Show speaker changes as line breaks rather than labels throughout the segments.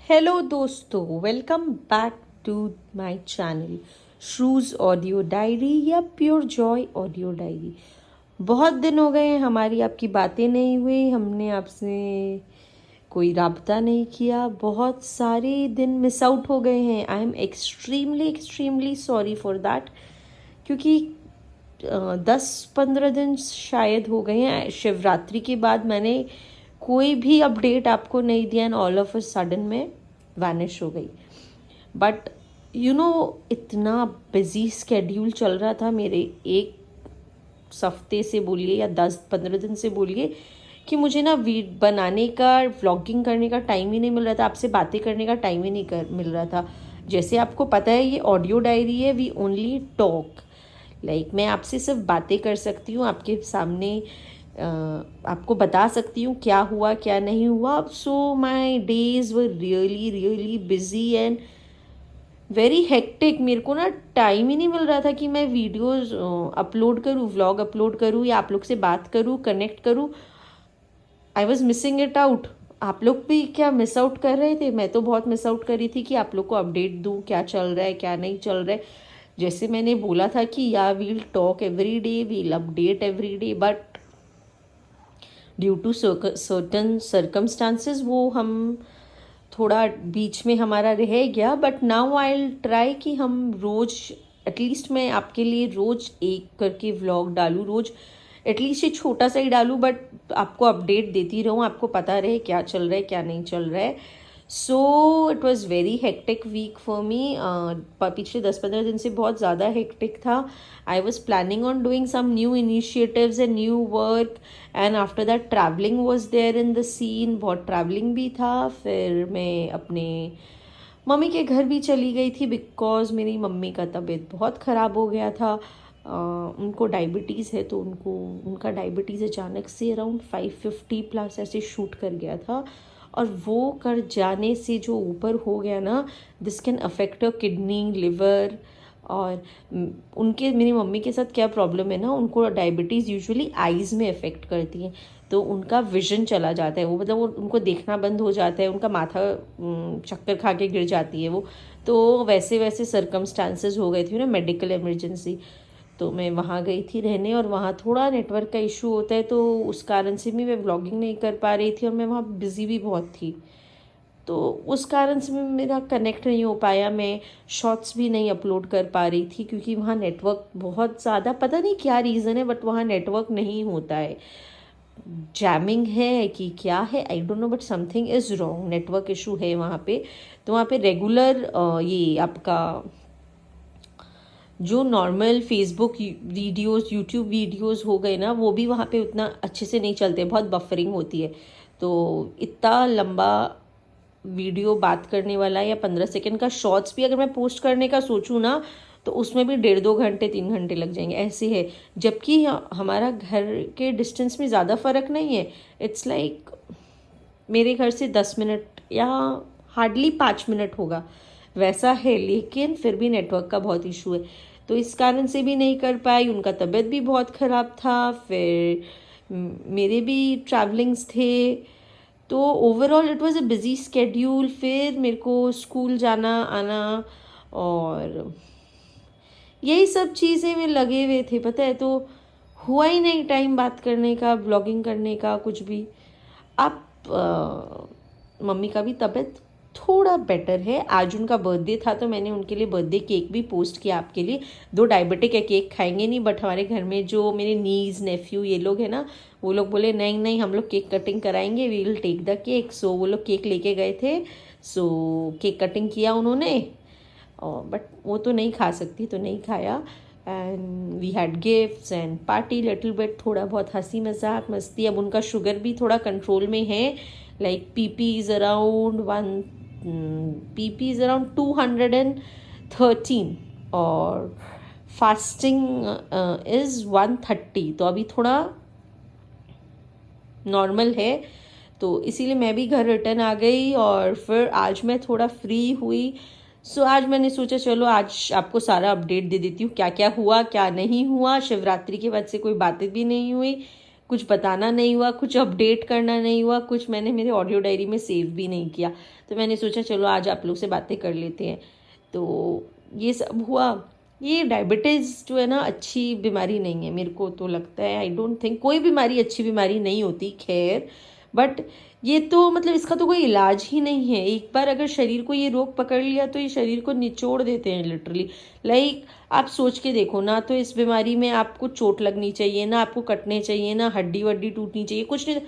Hello दोस्तों, welcome back to my channel Shru's audio diary या pure joy audio diary. बहुत दिन हो गए हैं, हमारी आपकी बातें नहीं हुई, हमने आपसे कोई राब्ता नहीं किया, बहुत सारे दिन मिस आउट हो गए हैं। I am extremely extremely sorry for that, क्योंकि 10-15 दिन शायद हो गए हैं शिवरात्रि के बाद मैंने कोई भी अपडेट आपको नहीं दिया and all of a sudden में वैनिश हो गई। बट इतना बिजी स्केड्यूल चल रहा था मेरे, एक हफ्ते से बोलिए या 10-15 दिन से बोलिए, कि मुझे ना बनाने का, व्लॉगिंग करने का टाइम ही नहीं मिल रहा था, आपसे बातें करने का टाइम ही नहीं मिल रहा था। जैसे आपको पता है ये ऑडियो डायरी है, वी ओनली टॉक, लाइक मैं आपसे सिर्फ बातें कर सकती हूँ, आपके सामने आपको बता सकती हूँ क्या हुआ क्या नहीं हुआ। So my days were really really busy and very hectic. मेरे को ना टाइम ही नहीं मिल रहा था कि मैं वीडियोस अपलोड करूँ, व्लॉग अपलोड करूँ या आप लोग से बात करूँ, कनेक्ट करूँ। I was missing it out. आप लोग भी क्या मिस आउट कर रहे थे? मैं तो बहुत मिस आउट कर रही थी कि आप लोग को अपडेट दूँ क्या चल रहा है क्या नहीं चल रहा है। जैसे मैंने बोला था कि yeah we'll talk every day, we'll update every day, but due to certain circumstances वो हम थोड़ा बीच में हमारा रह गया। But now I will try कि हम रोज़, एटलीस्ट मैं आपके लिए रोज़ एक करके व्लॉग डालूँ, रोज़ एटलीस्ट ये छोटा सा ही डालूँ, बट आपको अपडेट देती रहूँ, आपको पता रहे क्या चल रहा है क्या नहीं चल रहा है। So it was very hectic week for me. पिछले 10-15 दिन से बहुत ज़्यादा हेक्टिक था। I was planning on doing some new initiatives and new work, and after that travelling was there in the scene, बहुत ट्रैवलिंग भी था। फिर मैं अपने मम्मी के घर भी चली गई थी बिकॉज मेरी मम्मी का तबीयत बहुत ख़राब हो गया था। उनको डायबिटीज़ है, तो उनका डायबिटीज़ अचानक से अराउंड 550 प्लस ऐसे शूट कर गया था, और वो कर जाने से जो ऊपर हो गया ना, this can affect your kidney, liver. और मेरी मम्मी के साथ क्या प्रॉब्लम है ना, उनको डायबिटीज़ यूजुअली आइज़ में अफेक्ट करती है, तो उनका विजन चला जाता है, वो मतलब वो उनको देखना बंद हो जाता है, उनका माथा चक्कर खा के गिर जाती है वो। तो वैसे वैसे सर्कमस्टांसेस हो गए थे ना, मेडिकल इमरजेंसी। तो मैं वहाँ गई थी रहने, और वहाँ थोड़ा नेटवर्क का इशू होता है, तो उस कारण से भी मैं व्लॉगिंग नहीं कर पा रही थी, और मैं वहाँ बिज़ी भी बहुत थी, तो उस कारण से मेरा कनेक्ट नहीं हो पाया। मैं शॉर्ट्स भी नहीं अपलोड कर पा रही थी क्योंकि वहाँ नेटवर्क बहुत ज़्यादा, पता नहीं क्या रीज़न है, बट वहाँ नेटवर्क नहीं होता है। जैमिंग है कि क्या है, I don't know, but something is wrong, network issue है वहाँ पे। तो वहाँ पे रेगुलर ये आपका जो normal Facebook videos, YouTube videos हो गए ना, वो भी वहाँ पे उतना अच्छे से नहीं चलते, बहुत बफरिंग होती है। तो इतना लंबा वीडियो बात करने वाला या 15 सेकंड का शॉर्ट्स भी अगर मैं पोस्ट करने का सोचूं ना, तो उसमें भी 1.5-2 घंटे 3 घंटे लग जाएंगे, ऐसे है। जबकि हमारा घर के डिस्टेंस में ज़्यादा फ़र्क नहीं है, इट्स लाइक मेरे घर से 10 मिनट या हार्डली 5 मिनट होगा, वैसा है। लेकिन फिर भी नेटवर्क का बहुत इशू है, तो इस कारण से भी नहीं कर पाई। उनका तबीयत भी बहुत ख़राब था, फिर मेरे भी ट्रैवलिंग्स थे, तो overall it was a busy schedule. फिर मेरे को स्कूल जाना आना, और यही सब चीज़ें में लगे हुए थे, पता है। तो हुआ ही नहीं टाइम बात करने का, ब्लॉगिंग करने का, कुछ भी। आप मम्मी का भी तबीयत थोड़ा बेटर है। आज उनका बर्थडे था, तो मैंने उनके लिए बर्थडे केक भी पोस्ट किया आपके लिए। 2 डायबिटिक है, केक खाएंगे नहीं, बट हमारे घर में जो मेरे नीज नेफ्यू ये लोग हैं ना, वो लोग बोले नहीं नहीं हम लोग केक कटिंग कराएंगे, we will take the cake. So वो लोग केक लेके गए थे, सो केक कटिंग किया उन्होंने, और बट वो तो नहीं खा सकती, तो नहीं खाया। And we had gifts and party little bit, थोड़ा बहुत हंसी मजाक मस्ती। अब उनका शुगर भी थोड़ा कंट्रोल में है, लाइक पीपी इज़ अराउंड 213, और फास्टिंग इज़ 130, तो अभी थोड़ा नॉर्मल है। तो इसीलिए मैं भी घर रिटर्न आ गई, और फिर आज मैं थोड़ा फ्री हुई। सो आज मैंने सोचा चलो आज आपको सारा अपडेट दे देती हूँ, क्या क्या हुआ क्या नहीं हुआ। शिवरात्रि के बाद से कोई बातें भी नहीं हुई, कुछ बताना नहीं हुआ, कुछ अपडेट करना नहीं हुआ, कुछ मैंने मेरे ऑडियो डायरी में सेव भी नहीं किया। तो मैंने सोचा चलो आज आप लोग से बातें कर लेते हैं। तो ये सब हुआ। ये डायबिटीज़ जो है ना अच्छी बीमारी नहीं है, मेरे को तो लगता है। आई डोंट थिंक कोई बीमारी अच्छी बीमारी नहीं होती, खैर। बट ये तो मतलब इसका तो कोई इलाज ही नहीं है। एक बार अगर शरीर को ये रोग पकड़ लिया तो ये शरीर को निचोड़ देते हैं लिटरली। लाइक आप सोच के देखो ना, तो इस बीमारी में आपको चोट लगनी चाहिए ना, आपको कटने चाहिए ना, हड्डी वड्डी टूटनी चाहिए, कुछ नहीं।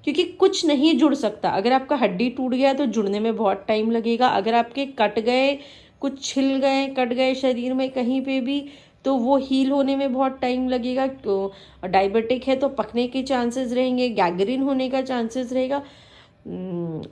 क्योंकि कुछ नहीं जुड़ सकता। अगर आपका हड्डी टूट गया तो जुड़ने में बहुत टाइम लगेगा। अगर आपके कट गए, कुछ छिल गए, कट गए शरीर में कहीं पे भी, तो वो हील होने में बहुत टाइम लगेगा। तो डायबिटिक है तो पकने के चांसेस रहेंगे, गैंग्रीन होने का चांसेस रहेगा।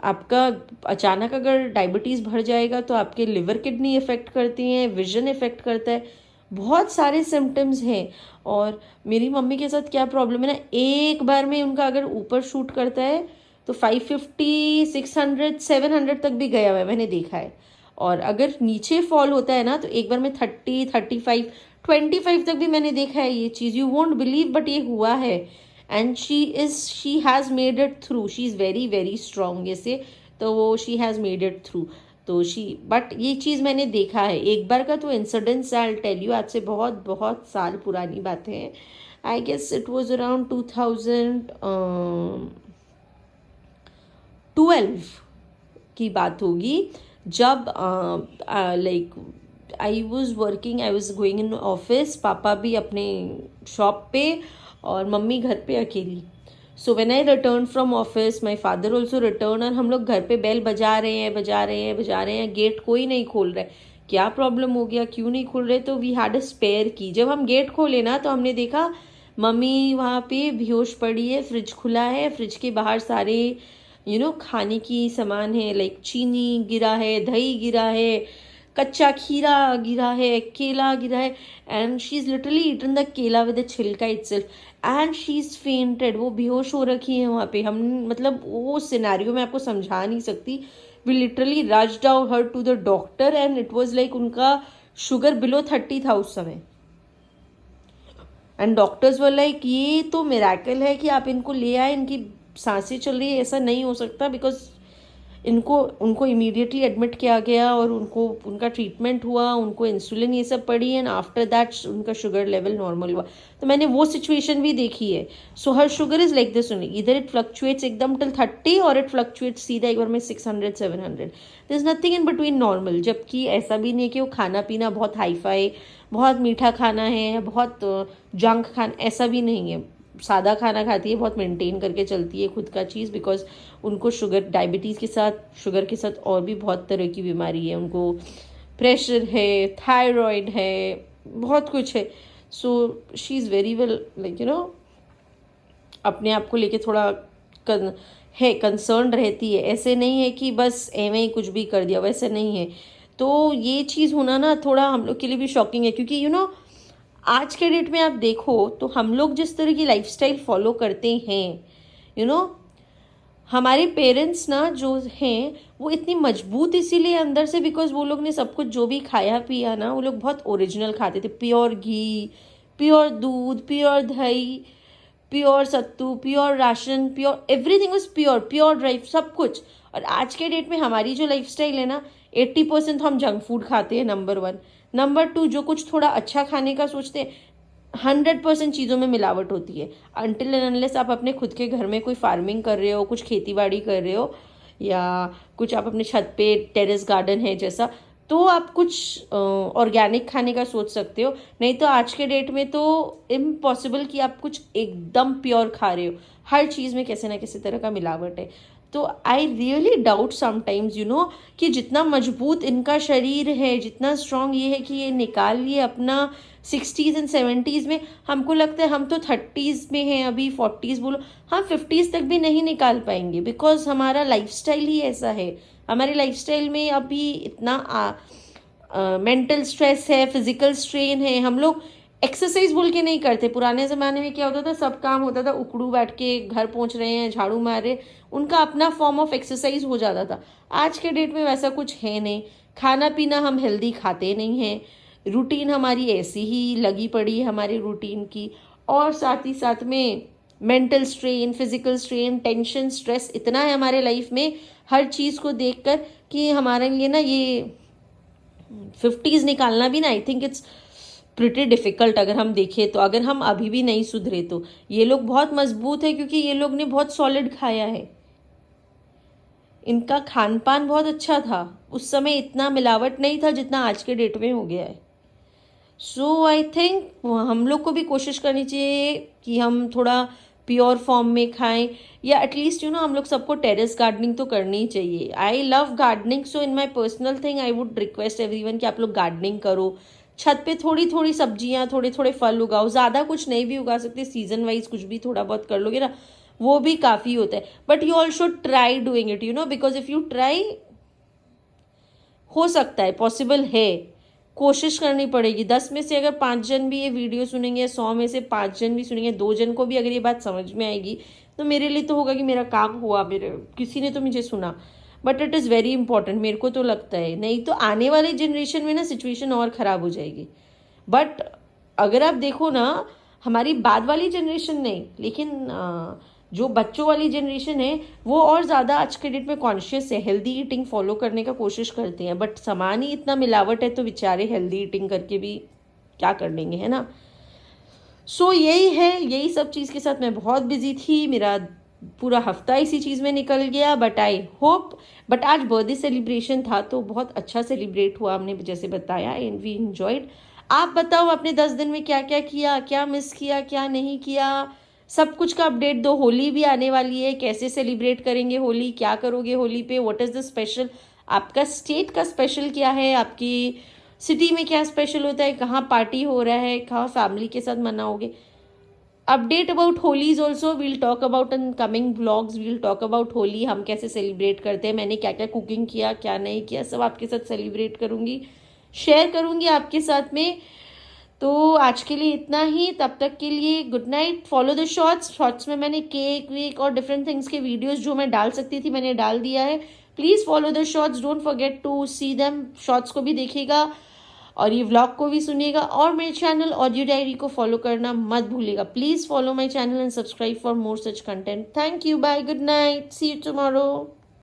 आपका अचानक अगर डायबिटीज़ बढ़ जाएगा तो आपके लिवर किडनी इफ़ेक्ट करती हैं, विजन इफ़ेक्ट करता है, बहुत सारे सिम्टम्स हैं। और मेरी मम्मी के साथ क्या प्रॉब्लम है ना, एक बार में उनका अगर ऊपर शूट करता है तो 550, 600, 700 तक भी गया हुआ है, मैंने देखा है। और अगर नीचे फॉल होता है ना तो एक बार में 30, 35, 25 तक भी मैंने देखा है। ये चीज़ यू वोंट बिलीव, बट ये हुआ है। And she has made it through. She is very very strong ऐसे, तो वो she has made it through. तो बट ये चीज़ मैंने देखा है। एक बार का तो इंसिडेंस आई टेल यू, आज से बहुत बहुत साल पुरानी बातें हैं। I guess it was around 2012 की बात होगी, जब like I was working, I was going in office, पापा भी अपने शॉप पे और मम्मी घर पे अकेली। So when I return from office, my father also written, और हम लोग घर पे बेल बजा रहे हैं, बजा रहे हैं, बजा रहे हैं, गेट कोई नहीं खोल रहा है। क्या प्रॉब्लम हो गया, क्यों नहीं खोल रहे? तो वी हैड अ स्पेयर की। जब हम गेट खोले ना तो हमने देखा मम्मी वहाँ पे बेहोश पड़ी है, फ्रिज खुला है, फ्रिज के बाहर सारे खाने की सामान है, लाइक चीनी गिरा है, दही गिरा है, कच्चा खीरा गिरा है, केला गिरा है, and she is literally eaten the kela with the chhilka itself, and she is fainted. वो बेहोश हो रखी है वहाँ पे। हम मतलब वो सिनेरियो मैं आपको समझा नहीं सकती। We literally rushed out her to the doctor, and it was like उनका शुगर बिलो 30 था उस समय। एंड डॉक्टर्स वर लाइक ये तो मिरेकल है कि आप इनको ले आए, इनकी सांसें चल रही है, ऐसा नहीं हो सकता। बिकॉज उनको इमीडिएटली एडमिट किया गया और उनका ट्रीटमेंट हुआ, उनको इंसुलिन ये सब पड़ी, एंड आफ्टर दैट उनका शुगर लेवल नॉर्मल हुआ। तो मैंने वो सिचुएशन भी देखी है। So her sugar is like this only, इधर इट फ्लक्चुएट्स एकदम टिल 30 और इट फ्लक्चुएट्स सीधा एक बार में 600, 700। There is nothing in between normal. जबकि ऐसा भी नहीं है कि वो खाना पीना बहुत हाईफाई, बहुत मीठा खाना है, बहुत जंक खाना, ऐसा भी नहीं है। सादा खाना खाती है, बहुत मेंटेन करके चलती है खुद का चीज़। बिकॉज उनको शुगर, डायबिटीज़ के साथ, शुगर के साथ और भी बहुत तरह की बीमारी है। उनको प्रेशर है, थायराइड है, बहुत कुछ है। So she is very well like अपने आप को लेके थोड़ा कंसर्न रहती है। ऐसे नहीं है कि बस एवं ही कुछ भी कर दिया, वैसे नहीं है। तो ये चीज़ होना ना थोड़ा हम लोग के लिए भी शॉकिंग है। क्योंकि आज के डेट में आप देखो तो हम लोग जिस तरह की लाइफस्टाइल फॉलो करते हैं, हमारे पेरेंट्स ना जो हैं वो इतनी मजबूत इसीलिए अंदर से, बिकॉज वो लोग ने सब कुछ जो भी खाया पिया ना, वो लोग बहुत ओरिजिनल खाते थे। प्योर घी, प्योर दूध, प्योर दही, pure sattu, pure ration, pure everything was pure, pure dry, सब कुछ। और आज के डेट में हमारी जो लाइफस्टाइल है ना, 80% तो हम जंक फूड खाते हैं, नंबर 1। नंबर 2, जो कुछ थोड़ा अच्छा खाने का सोचते हैं, 100% चीज़ों में मिलावट होती है। अनटिल एंड अनलेस आप अपने खुद के घर में कोई फार्मिंग कर रहे हो, कुछ खेती बाड़ी कर रहे हो, या कुछ आप अपने छत पे टेरेस गार्डन है जैसा, तो आप कुछ ऑर्गेनिक खाने का सोच सकते हो। नहीं तो आज के डेट में तो इम्पॉसिबल कि आप कुछ एकदम प्योर खा रहे हो। हर चीज़ में कैसे ना कैसे तरह का मिलावट है। तो आई रियली डाउट समटाइम्स कि जितना मजबूत इनका शरीर है, जितना स्ट्रांग ये है कि ये निकाल लिए अपना 60s एंड 70s में, हमको लगता है हम तो 30s में हैं अभी, 40s बोलो, हम 50s तक भी नहीं निकाल पाएंगे। बिकॉज हमारा लाइफस्टाइल ही ऐसा है। हमारे लाइफस्टाइल में अभी इतना मेंटल स्ट्रेस है, फिजिकल स्ट्रेन है। हम लोग एक्सरसाइज बोल के नहीं करते। पुराने ज़माने में क्या होता था, सब काम होता था, उकड़ू बैठ के घर पहुंच रहे हैं, झाड़ू मार रहे, उनका अपना फॉर्म ऑफ एक्सरसाइज हो जाता था। आज के डेट में वैसा कुछ है नहीं। खाना पीना हम हेल्दी खाते नहीं हैं, रूटीन हमारी ऐसी ही लगी पड़ी है हमारी रूटीन की। और साथ ही साथ में mental strain, physical strain, tension, stress इतना है हमारे लाइफ में हर चीज़ को देखकर कि हमारे लिए ना ये 50s निकालना भी ना, I think it's pretty difficult अगर हम देखें तो, अगर हम अभी भी नहीं सुधरे तो। ये लोग बहुत मजबूत है क्योंकि ये लोग ने बहुत सॉलिड खाया है, इनका खान पान बहुत अच्छा था, उस समय इतना मिलावट नहीं था जितना आज के डेट में हो गया है। सो आई थिंक हम लोग को भी कोशिश करनी चाहिए कि हम थोड़ा प्योर फॉर्म में खाएं, या एटलीस्ट हम लोग सबको टेरेस गार्डनिंग तो करनी ही चाहिए। I love gardening, so in my personal thing I would request everyone कि आप लोग गार्डनिंग करो, छत पे थोड़ी थोड़ी सब्जियां, थोड़े थोड़े फल उगाओ, ज़्यादा कुछ नहीं भी उगा सकते, सीजन वाइज कुछ भी थोड़ा बहुत कर लोगे ना, वो भी काफ़ी होता है। But you all should try doing it, because if you try, हो सकता है, पॉसिबल है, कोशिश करनी पड़ेगी। 10 में से अगर 5 जन भी ये वीडियो सुनेंगे, 100 में से 5 जन भी सुनेंगे, 2 जन को भी अगर ये बात समझ में आएगी तो मेरे लिए तो होगा कि मेरा काम हुआ, मेरे किसी ने तो मुझे सुना। But it is very important, मेरे को तो लगता है, नहीं तो आने वाले जनरेशन में ना सिचुएशन और ख़राब हो जाएगी। बट अगर आप देखो ना, हमारी बाद वाली जनरेशन नहीं, लेकिन जो बच्चों वाली जनरेशन है वो और ज़्यादा आज के डेट में कॉन्शियस है, हेल्दी ईटिंग फॉलो करने का कोशिश करते हैं। बट सामान ही इतना मिलावट है तो बेचारे हेल्दी ईटिंग करके भी क्या कर लेंगे, है ना। सो यही है, यही सब चीज़ के साथ मैं बहुत बिजी थी, मेरा पूरा हफ्ता इसी चीज़ में निकल गया। बट आई होप, बट आज बर्थडे सेलिब्रेशन था तो बहुत अच्छा सेलिब्रेट हुआ, हमने जैसे बताया, एंड वी इन्जॉयड। आप बताओ आपने 10 दिन में क्या क्या किया, क्या मिस किया, क्या नहीं किया, सब कुछ का अपडेट दो। होली भी आने वाली है, कैसे सेलिब्रेट करेंगे होली, क्या करोगे होली पे, व्हाट इज़ द स्पेशल, आपका स्टेट का स्पेशल क्या है, आपकी सिटी में क्या स्पेशल होता है, कहाँ पार्टी हो रहा है, कहाँ फैमिली के साथ मनाओगे। Update about Holi is also we'll talk about in coming blogs, we'll talk about Holi, हम कैसे सेलिब्रेट करते हैं, मैंने क्या क्या कुकिंग किया, क्या नहीं किया, सब आपके साथ सेलिब्रेट करूँगी, शेयर करूँगी आपके साथ में। तो आज के लिए इतना ही, तब तक के लिए good night. Follow the shorts में मैंने केक वेक और डिफरेंट थिंग्स के वीडियोस जो मैं डाल सकती थी मैंने डाल दिया है। Please follow the shorts, don't forget to see them. Shorts को भी देखिएगा और ये व्लॉग को भी सुनिएगा, और मेरे चैनल ऑडियो डायरी को फॉलो करना मत भूलिएगा। Please follow my channel and subscribe for more such content. Thank you, bye, good night, see you tomorrow.